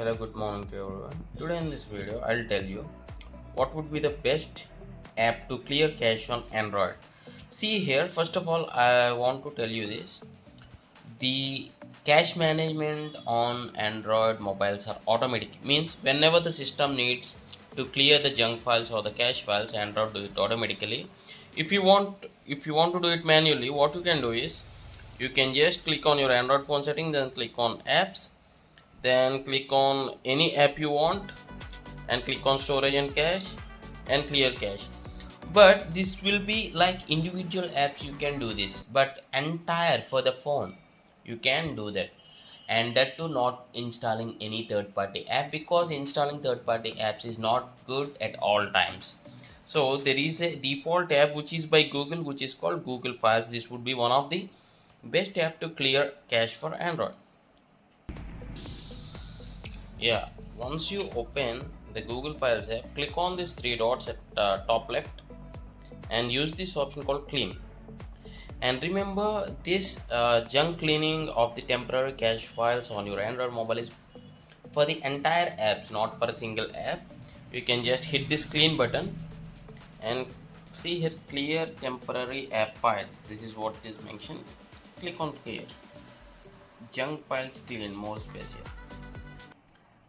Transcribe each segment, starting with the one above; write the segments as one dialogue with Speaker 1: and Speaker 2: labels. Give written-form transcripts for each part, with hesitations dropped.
Speaker 1: Hello, good morning to everyone. Today in this video, I'll tell you what would be the best app to clear cache on Android. See here, first of all, I want to tell you this. The cache management on Android mobiles are automatic. Means whenever the system needs to clear the junk files or the cache files, Android do it automatically. If you want to do it manually, what you can do is you can just click on your Android phone setting, then click on apps, then click on any app you want and click on storage and cache and clear cache. But this will be like individual apps you can do this, but entire for the phone you can do that, and that too not installing any third party app, because installing third party apps is not good at all times. So there is a default app which is by Google, which is called Google Files. This would be one of the best app to clear cache for Android. Yeah, once you open the Google Files app, click on these three dots at top left and use this option called clean. And remember, this junk cleaning of the temporary cache files on your Android mobile is for the entire apps, not for a single app. You can just hit this clean button and see here, clear temporary app files. This is what is mentioned. Click on clear. Junk files clean, more space here.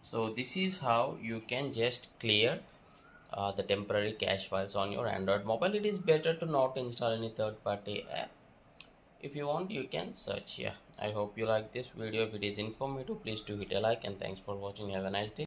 Speaker 1: So this is how you can just clear the temporary cache files on your Android mobile. It is better to not install any third-party app. If you want, you can search here. I hope you like this video. If it is informative, please do hit a like, and thanks for watching. Have a nice day.